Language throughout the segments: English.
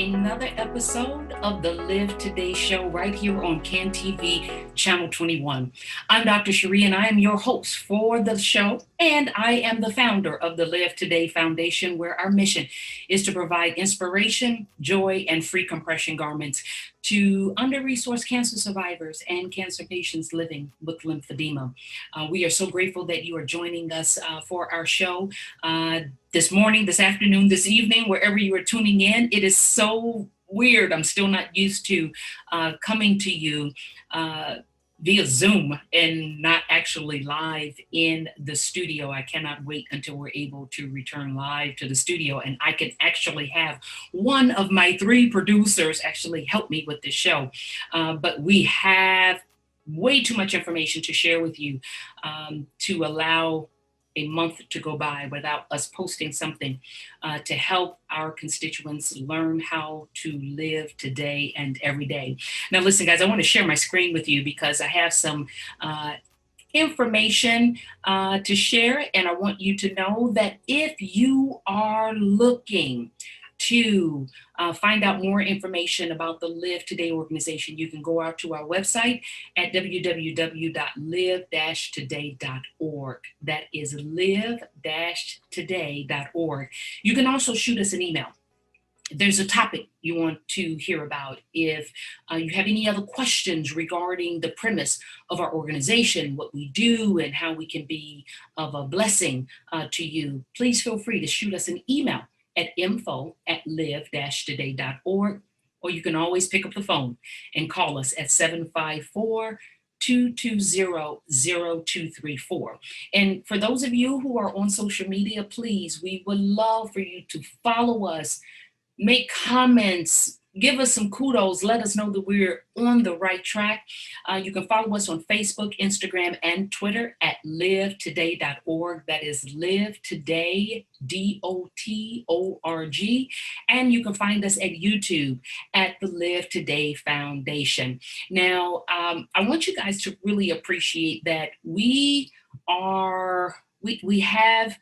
another episode of the Live Today show right here on CAN TV Channel 21. I'm Dr. Cherie and I am your host for the show, and I am the founder of the Live Today Foundation, where our mission is to provide inspiration, joy, and free compression garments to under-resourced cancer survivors and cancer patients living with lymphedema. We are so grateful that you are joining us for our show this morning, this afternoon, this evening, wherever you are tuning in. It is so weird. I'm still not used to coming to you via Zoom and not actually live in the studio. I cannot wait until we're able to return live to the studio and I can actually have one of my three producers actually help me with this show. But we have way too much information to share with you to allow a month to go by without us posting something to help our constituents learn how to live today and every day. Now, listen, guys, I want to share my screen with you because I have some information to share, and I want you to know that if you are looking to find out more information about the Live Today organization, you can go out to our website at www.live-today.org. That is live-today.org. You can also shoot us an email. If there's a topic you want to hear about, if you have any other questions regarding the premise of our organization, what we do, and how we can be of a blessing to you, please feel free to shoot us an email at info@live-today.org, or you can always pick up the phone and call us at 754-220-0234. And for those of you who are on social media, please, we would love for you to follow us, make comments, give us some kudos, let us know that we're on the right track. You can follow us on Facebook, Instagram, and Twitter at livetoday.org. That is Live Today, DOTORG. And you can find us at YouTube at the Live Today Foundation. Now, I want you guys to really appreciate that we have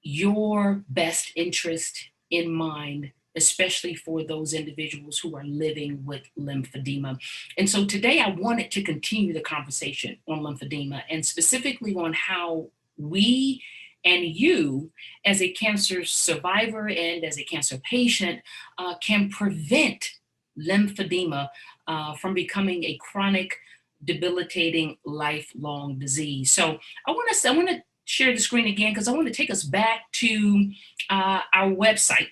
your best interest in mind, especially for those individuals who are living with lymphedema. And so today I wanted to continue the conversation on lymphedema and specifically on how we and you as a cancer survivor and as a cancer patient can prevent lymphedema from becoming a chronic, debilitating, lifelong disease. So I want to share the screen again because I want to take us back to our website.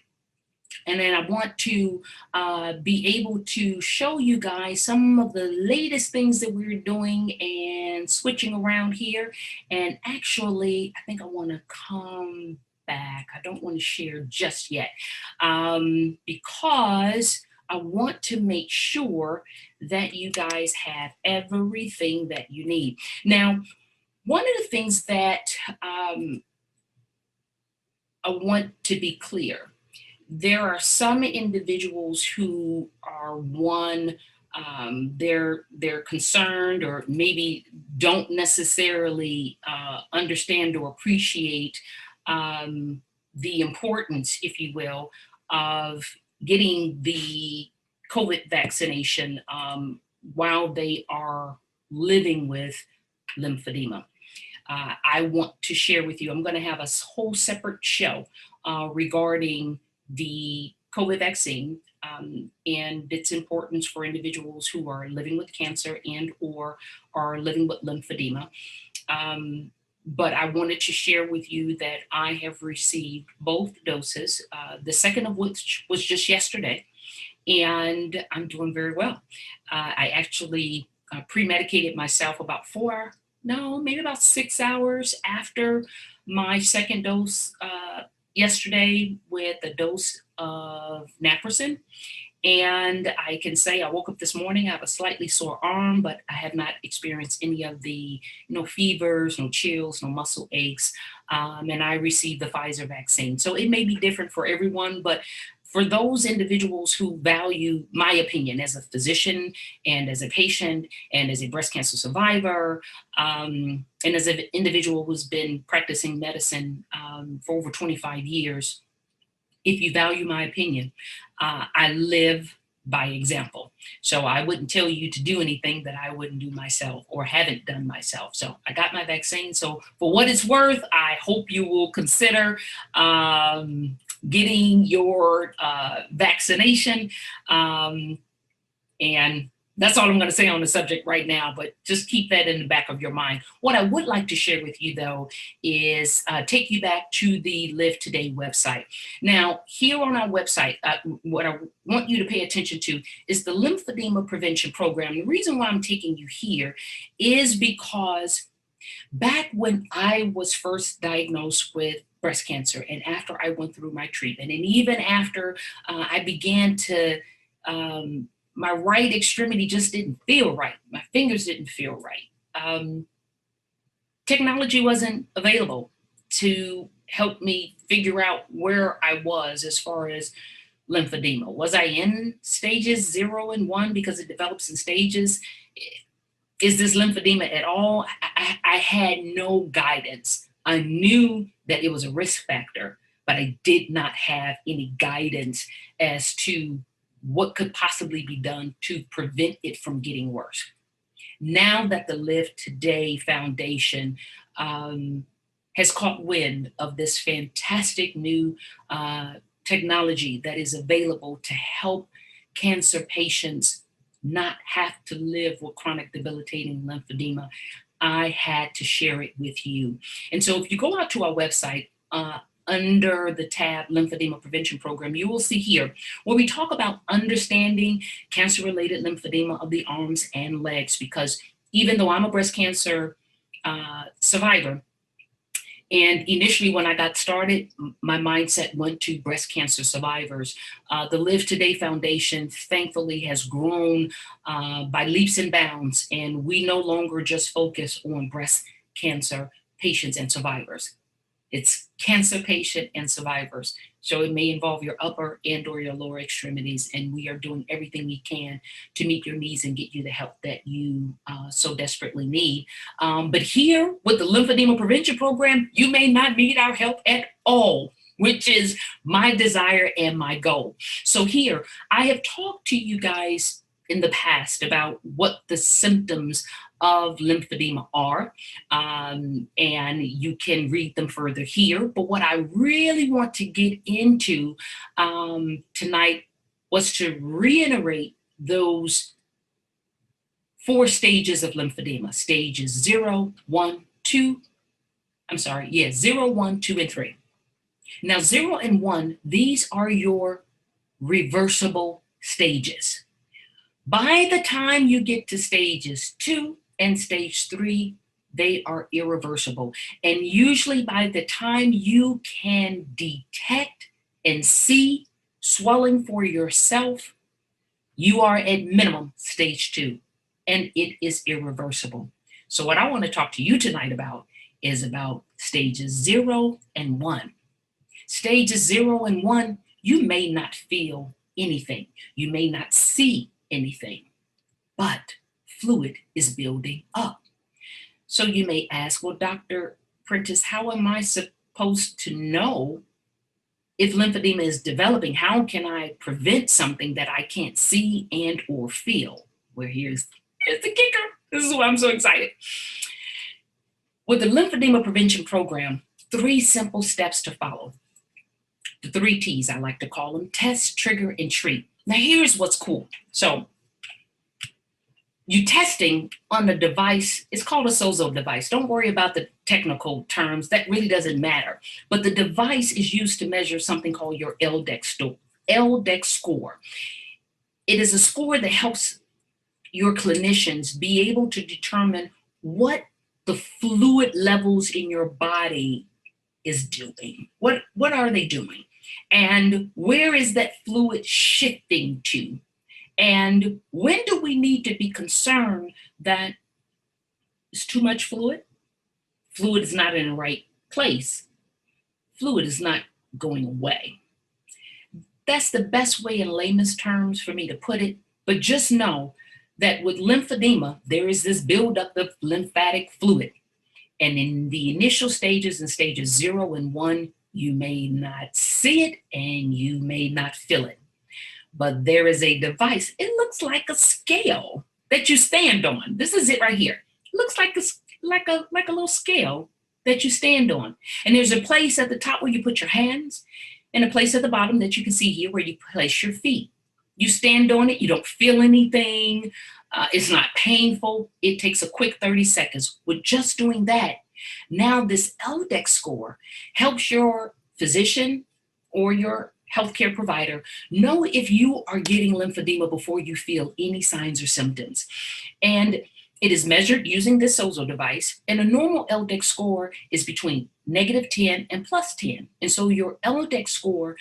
And then I want to be able to show you guys some of the latest things that we're doing and switching around here. And actually, I think I want to come back. I don't want to share just yet because I want to make sure that you guys have everything that you need. Now, one of the things that I want to be clear, there are some individuals who are they're concerned or maybe don't necessarily understand or appreciate the importance, if you will, of getting the COVID vaccination while they are living with lymphedema. I want to share with you, I'm going to have a whole separate show regarding the COVID vaccine and its importance for individuals who are living with cancer and or are living with lymphedema. But I wanted to share with you that I have received both doses, the second of which was just yesterday, and I'm doing very well. I actually pre-medicated myself about maybe about 6 hours after my second dose yesterday with a dose of naproxen. And I can say I woke up this morning, I have a slightly sore arm, but I have not experienced any of the fevers, no chills, no muscle aches. And I received the Pfizer vaccine. So it may be different for everyone, but for those individuals who value my opinion as a physician and as a patient and as a breast cancer survivor, and as an individual who's been practicing medicine for over 25 years, if you value my opinion. I live by example. So I wouldn't tell you to do anything that I wouldn't do myself or haven't done myself. So I got my vaccine. So for what it's worth, I hope you will consider getting your vaccination. And that's all I'm going to say on the subject right now, but just keep that in the back of your mind. What I would like to share with you, though, is take you back to the Live Today website. Now, here on our website, what I want you to pay attention to is the lymphedema prevention program. The reason why I'm taking you here is because back when I was first diagnosed with breast cancer, and after I went through my treatment, and even after I began to my right extremity just didn't feel right. My fingers didn't feel right. Technology wasn't available to help me figure out where I was as far as lymphedema. Was I in stages 0 and 1 because it develops in stages? Is this lymphedema at all? I had no guidance. I knew that it was a risk factor, but I did not have any guidance as to what could possibly be done to prevent it from getting worse. Now that the Live Today Foundation has caught wind of this fantastic new technology that is available to help cancer patients not have to live with chronic debilitating lymphedema, I had to share it with you. And so if you go out to our website, under the tab Lymphedema Prevention Program, you will see here where we talk about understanding cancer-related lymphedema of the arms and legs, because even though I'm a breast cancer survivor, and initially when I got started, my mindset went to breast cancer survivors. The Live Today Foundation, thankfully, has grown by leaps and bounds, and we no longer just focus on breast cancer patients and survivors. It's cancer patient and survivors. So it may involve your upper and or your lower extremities. And we are doing everything we can to meet your needs and get you the help that you so desperately need. But here with the Lymphedema Prevention Program, you may not need our help at all, which is my desire and my goal. So here, I have talked to you guys in the past about what the symptoms of lymphedema are, and you can read them further here. But what I really want to get into tonight was to reiterate those 4 stages of lymphedema: stages 0, 1, 2. 0, 1, 2, and 3. Now, 0 and 1, these are your reversible stages. By the time you get to stages 2 and stage 3, they are irreversible. And usually by the time you can detect and see swelling for yourself, you are at minimum stage 2, and it is irreversible. So what I want to talk to you tonight about is about stages 0 and 1. Stages 0 and 1, you may not feel anything. You may not see anything, but fluid is building up. So you may ask, well, Dr. Prentice, how am I supposed to know if lymphedema is developing? How can I prevent something that I can't see and or feel? Well, here's the kicker. This is why I'm so excited. With the Lymphedema Prevention Program, 3 simple steps to follow. The 3 T's, I like to call them: test, trigger, and treat. Now, here's what's cool. So you testing on the device, it's called a SOZO device. Don't worry about the technical terms. That really doesn't matter. But the device is used to measure something called your LDEX score. It is a score that helps your clinicians be able to determine what the fluid levels in your body is doing. What are they doing? And where is that fluid shifting to? And when do we need to be concerned that it's too much fluid? Fluid is not in the right place. Fluid is not going away. That's the best way in layman's terms for me to put it. But just know that with lymphedema, there is this buildup of lymphatic fluid. And in the initial stages, in stages 0 and 1, You may not see it and you may not feel it, but there is a device. It looks like a scale that you stand on. This is it right here. It looks like a little scale that you stand on. And there's a place at the top where you put your hands and a place at the bottom that you can see here where you place your feet. You stand on it, you don't feel anything. It's not painful. It takes a quick 30 seconds. With just doing that, now this LDEX score helps your physician or your healthcare provider know if you are getting lymphedema before you feel any signs or symptoms. And it is measured using this SOZO device, and a normal LDEX score is between -10 and +10. And so your LDEX score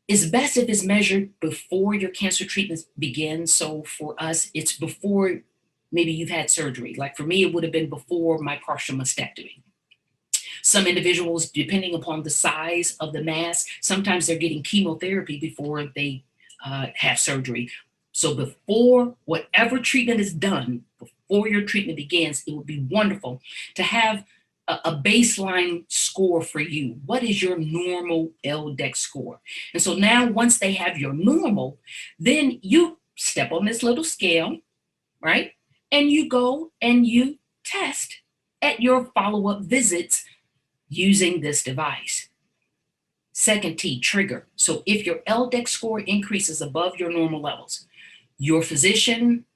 is best if it's measured before your cancer treatment begins. So for us, it's before maybe you've had surgery. Like for me, it would have been before my partial mastectomy. Some individuals, depending upon the size of the mass, sometimes they're getting chemotherapy before they have surgery. So before whatever treatment is done, before your treatment begins, it would be wonderful to have a baseline score for you. What is your normal LDEX score? And so now once they have your normal, then you step on this little scale, right? And you go and you test at your follow-up visits using this device. Second T, trigger. So if your LDEX score increases above your normal levels, your physician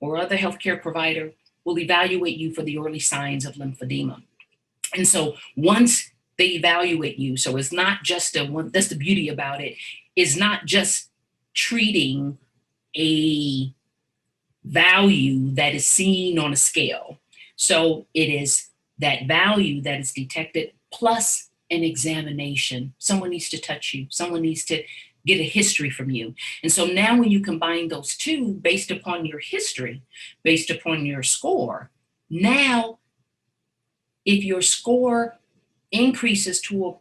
or other healthcare provider will evaluate you for the early signs of lymphedema. And so once they evaluate you, so it's not just that's the beauty about it, is not just treating a value that is seen on a scale. So it is that value that is detected plus an examination. Someone needs to touch you. Someone needs to get a history from you. And so now when you combine those two based upon your history, based upon your score, now if your score increases to a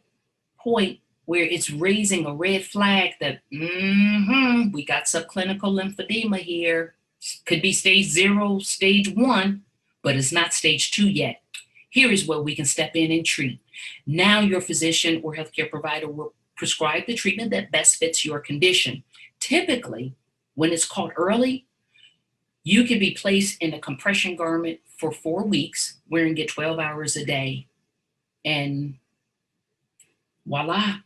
point where it's raising a red flag that we got subclinical lymphedema here, could be stage 0, stage 1, but it's not stage 2 yet. Here is where we can step in and treat. Now your physician or healthcare provider will prescribe the treatment that best fits your condition. Typically, when it's caught early, you can be placed in a compression garment for 4 weeks, wearing it 12 hours a day, and voila.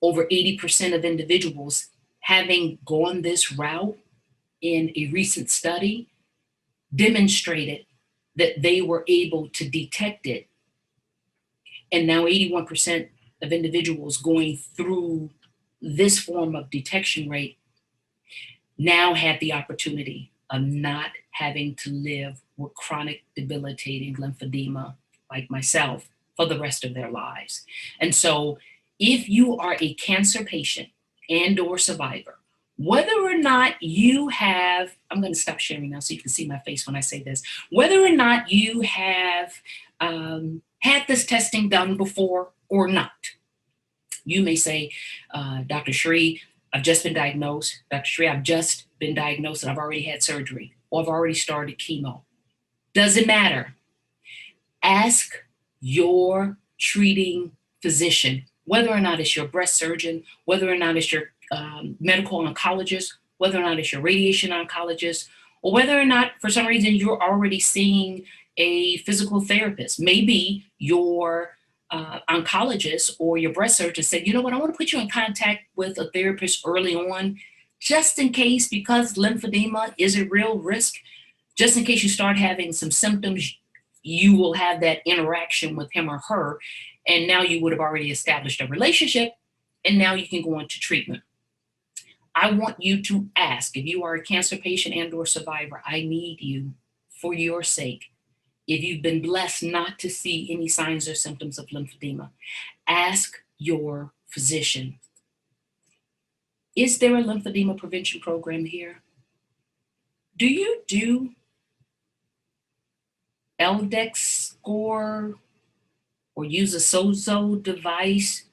Over 80% of individuals having gone this route in a recent study demonstrated that they were able to detect it. And now 81% of individuals going through this form of detection rate now have the opportunity of not having to live with chronic debilitating lymphedema like myself for the rest of their lives. And so if you are a cancer patient and or survivor, whether or not you have, I'm going to stop sharing now so you can see my face when I say this, whether or not you have had this testing done before or not. You may say, Dr. Shree, I've just been diagnosed. Dr. Shree, I've just been diagnosed and I've already had surgery, or I've already started chemo. Doesn't matter. Ask your treating physician, whether or not it's your breast surgeon, whether or not it's your medical oncologist, whether or not it's your radiation oncologist, or whether or not for some reason you're already seeing a physical therapist. Maybe your oncologist or your breast surgeon said, you know what, I want to put you in contact with a therapist early on, just in case, because lymphedema is a real risk, just in case you start having some symptoms, you will have that interaction with him or her. And now you would have already established a relationship, and now you can go into treatment. I want you to ask, if you are a cancer patient and or survivor, I need you, for your sake, if you've been blessed not to see any signs or symptoms of lymphedema, ask your physician, is there a lymphedema prevention program here? Do you do LDEX score or use a SOZO device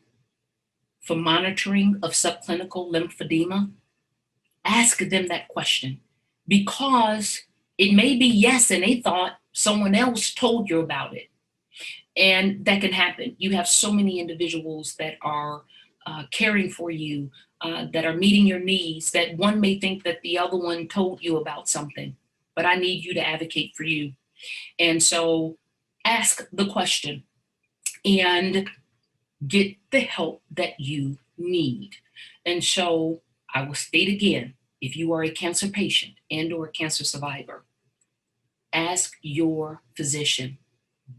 for monitoring of subclinical lymphedema? Ask them that question, because it may be yes and they thought someone else told you about it. And that can happen. You have so many individuals that are caring for you, that are meeting your needs, that one may think that the other one told you about something, but I need you to advocate for you. And so ask the question and get the help that you need. And so I will state again, if you are a cancer patient and or a cancer survivor, ask your physician,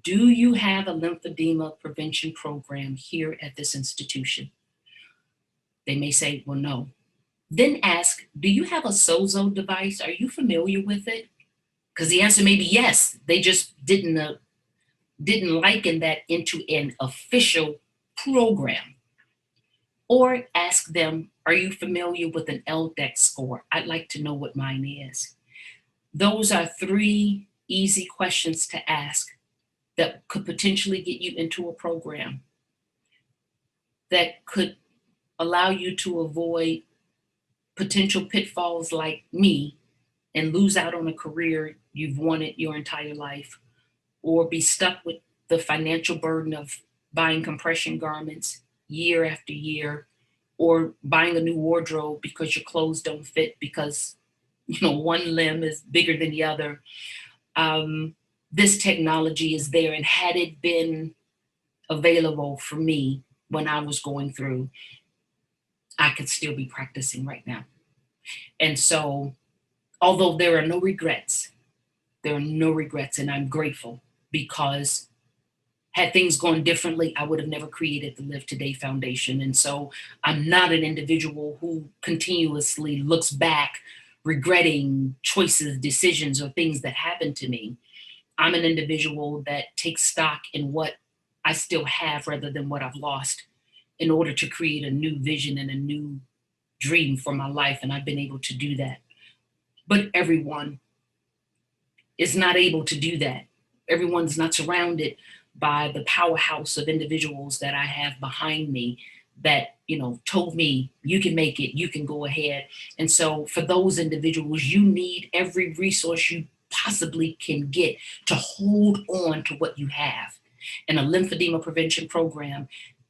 do you have a lymphedema prevention program here at this institution? They may say, well, no. Then ask, do you have a SOZO device? Are you familiar with it? Because the answer may be yes. They just didn't liken that into an official program. Or ask them, are you familiar with an LDEX score? I'd like to know what mine is. Those are three easy questions to ask that could potentially get you into a program that could allow you to avoid potential pitfalls like me and lose out on a career you've wanted your entire life, or be stuck with the financial burden of buying compression garments year after year, or buying a new wardrobe because your clothes don't fit because one limb is bigger than the other. This technology is there, and had it been available for me when I was going through, I could still be practicing right now. And so, although there are no regrets, and I'm grateful, because had things gone differently, I would have never created the Live Today Foundation. And so I'm not an individual who continuously looks back, regretting choices, decisions, or things that happened to me. I'm an individual that takes stock in what I still have rather than what I've lost, in order to create a new vision and a new dream for my life. And I've been able to do that. But everyone is not able to do that. Everyone's not surrounded by the powerhouse of individuals that I have behind me that, told me, you can make it, you can go ahead. And so for those individuals, you need every resource you possibly can get to hold on to what you have. And a lymphedema prevention program,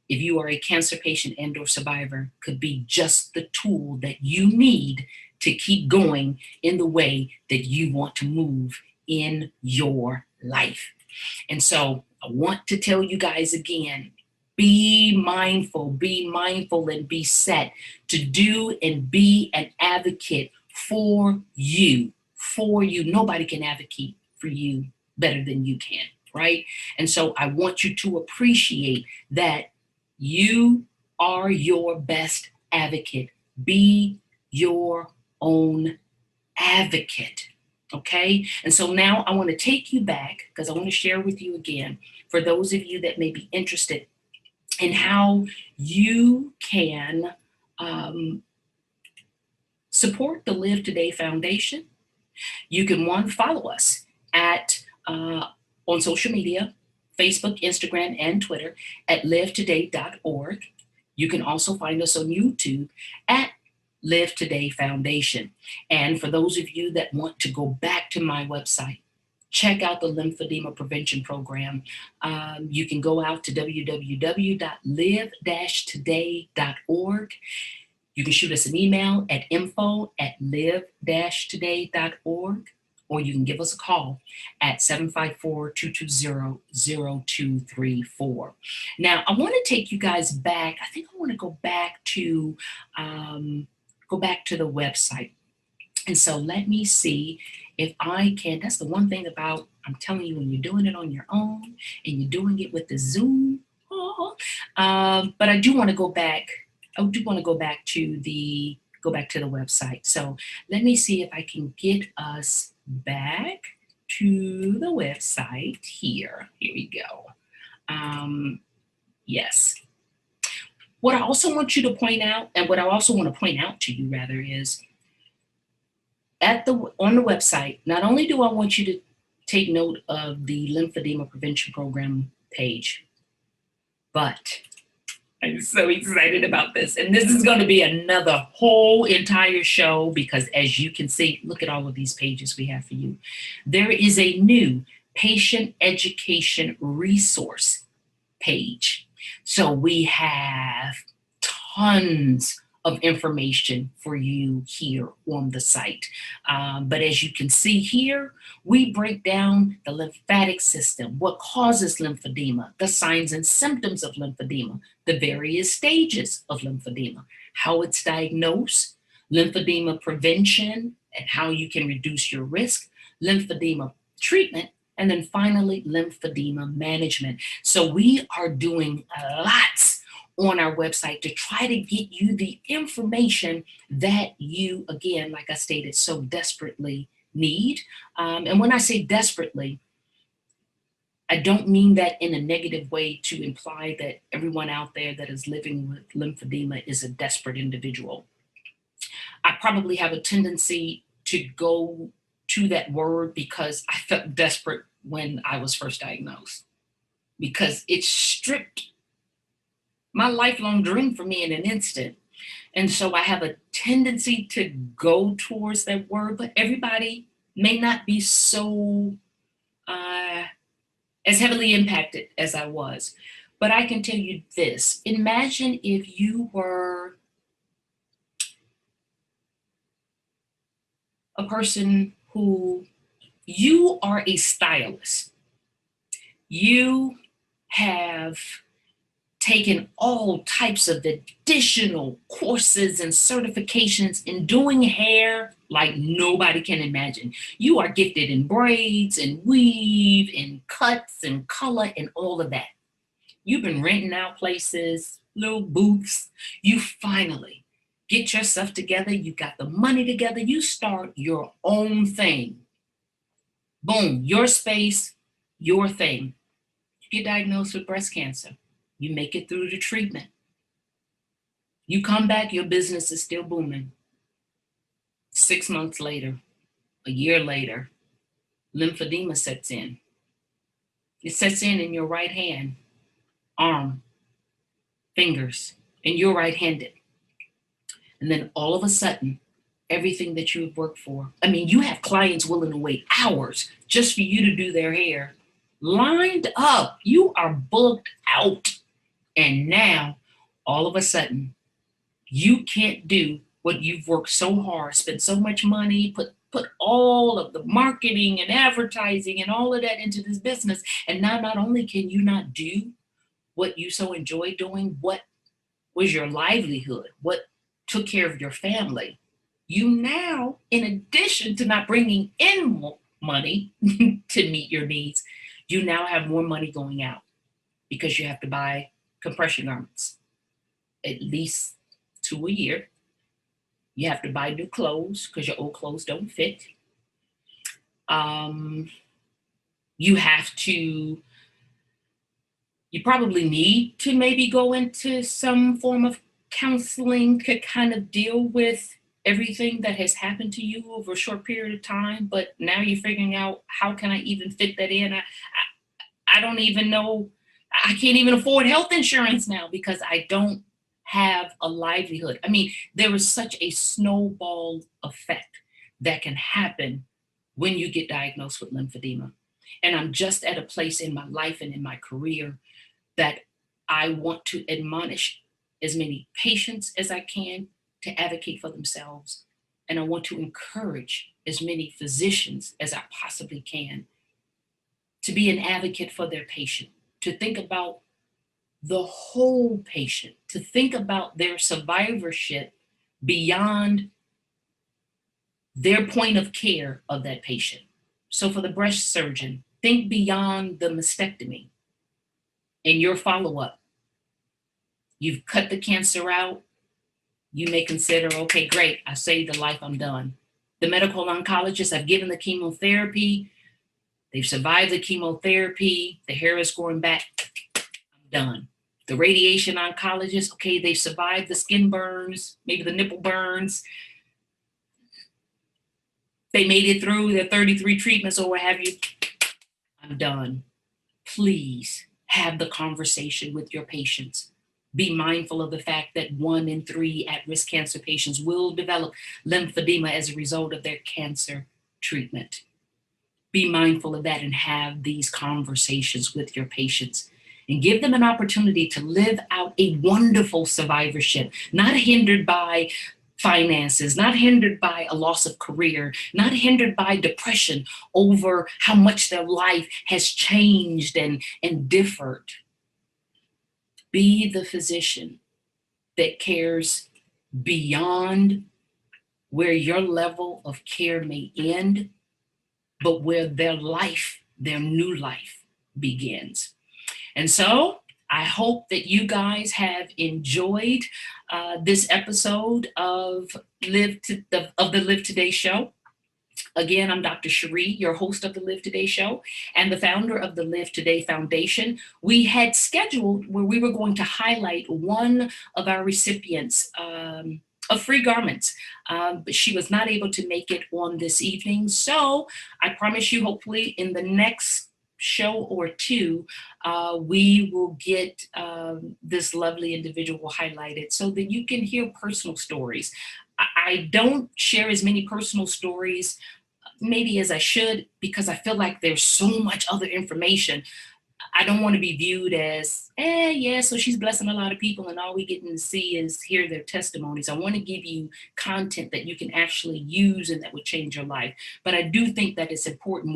if you are a cancer patient and or survivor, could be just the tool that you need to keep going in the way that you want to move in your life. And so I want to tell you guys again, be mindful, and be set to do and be an advocate for you, Nobody can advocate for you better than you can, right? And so I want you to appreciate that you are your best advocate. Be your own advocate. Okay. And so now I want to take you back, because I want to share with you again, for those of you that may be interested in how you can support the Live Today Foundation. You can follow us at on social media, Facebook, Instagram, and Twitter at livetoday.org. You can also find us on YouTube at Live Today Foundation. And for those of you that want to go back to my website, check out the lymphedema prevention program. You can go out to www.live-today.org. You can shoot us an email at info@live-today.org, or you can give us a call at 754-220-0234. Now, I want to take you guys back. I think I want to go back to the website. And so let me see if I can. That's the one thing about, I'm telling you, when you're doing it on your own and you're doing it with the Zoom. But I do want to go back. I do want to go back to the website. So let me see if I can get us back to the website here. Here we go. Yes. What I also want you to point out, and what I also want to point out to you rather, is on the website, not only do I want you to take note of the lymphedema prevention program page, but I'm so excited about this. And this is going to be another whole entire show, because as you can see, look at all of these pages we have for you. There is a new patient education resource page. So we have tons of information for you here on the site. But as you can see here, we break down the lymphatic system, what causes lymphedema, the signs and symptoms of lymphedema, the various stages of lymphedema, how it's diagnosed, lymphedema prevention, and how you can reduce your risk, lymphedema treatment, and then finally, lymphedema management. So we are doing lots on our website to try to get you the information that you, again, like I stated, so desperately need. And when I say desperately, I don't mean that in a negative way to imply that everyone out there that is living with lymphedema is a desperate individual. I probably have a tendency to go to that word because I felt desperate when I was first diagnosed, because it stripped my lifelong dream from me in an instant. And so I have a tendency to go towards that word, but everybody may not be so as heavily impacted as I was. But I can tell you this: imagine if you were a person who, you are a stylist. You have taken all types of additional courses and certifications in doing hair like nobody can imagine. You are gifted in braids and weave and cuts and color and all of that. You've been renting out places, little booths. You finally get yourself together. You got the money together. You start your own thing. Boom, your space, your thing. You get diagnosed with breast cancer. You make it through the treatment. You come back, your business is still booming. 6 months later, a year later, lymphedema sets in. It sets in your right hand, arm, fingers, and you're right-handed. And then all of a sudden, everything that you've worked for, I mean, you have clients willing to wait hours just for you to do their hair, lined up. You are booked out. And now, all of a sudden, you can't do what you've worked so hard, spent so much money, put all of the marketing and advertising and all of that into this business. And now not only can you not do what you so enjoy doing, what was your livelihood, what took care of your family, you now, in addition to not bringing in more money to meet your needs, you now have more money going out because you have to buy compression garments, at least 2 a year. You have to buy new clothes because your old clothes don't fit. You have to, you probably need to maybe go into some form of counseling to kind of deal with everything that has happened to you over a short period of time. But now you're figuring out, how can I even fit that in? I don't even know. I can't even afford health insurance now because I don't have a livelihood. I mean, there is such a snowball effect that can happen when you get diagnosed with lymphedema. And I'm just at a place in my life and in my career that I want to admonish as many patients as I can to advocate for themselves. And I want to encourage as many physicians as I possibly can to be an advocate for their patient, to think about the whole patient, to think about their survivorship beyond their point of care of that patient. So for the breast surgeon, think beyond the mastectomy and your follow-up. You've cut the cancer out. You may consider, okay, great, I saved a life, I'm done. The medical oncologists have given the chemotherapy. They've survived the chemotherapy. The hair is growing back. I'm done. The radiation oncologist, okay, they've survived the skin burns, maybe the nipple burns. They made it through their 33 treatments or what have you. I'm done. Please have the conversation with your patients. Be mindful of the fact that 1 in 3 at-risk cancer patients will develop lymphedema as a result of their cancer treatment. Be mindful of that and have these conversations with your patients. and give them an opportunity to live out a wonderful survivorship, not hindered by finances, not hindered by a loss of career, not hindered by depression over how much their life has changed and differed. Be the physician that cares beyond where your level of care may end, but where their life, their new life begins. And so I hope that you guys have enjoyed this episode of the Live Today show. Again, I'm Dr. Cherie, your host of the Live Today show and the founder of the Live Today Foundation. We had scheduled where we were going to highlight one of our recipients of free garments, but she was not able to make it on this evening. So I promise you, hopefully in the next show or two, we will get this lovely individual highlighted so that you can hear personal stories. I don't share as many personal stories maybe as I should, because I feel like there's so much other information. I don't want to be viewed as, yeah, so she's blessing a lot of people and all we get to see is hear their testimonies. I want to give you content that you can actually use and that would change your life. But I do think that it's important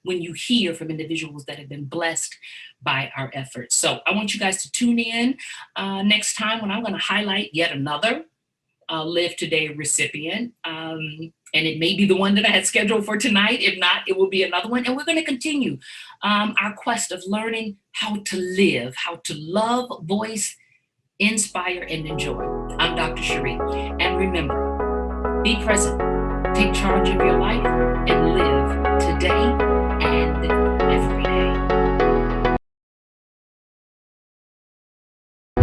when you hear from individuals that have been blessed by our efforts. So I want you guys to tune in next time when I'm going to highlight yet another Live Today recipient. And it may be the one that I had scheduled for tonight. If not, it will be another one. And we're going to continue our quest of learning how to live, how to love, voice, inspire, and enjoy. I'm Dr. Cherie. And remember, be present, take charge of your life,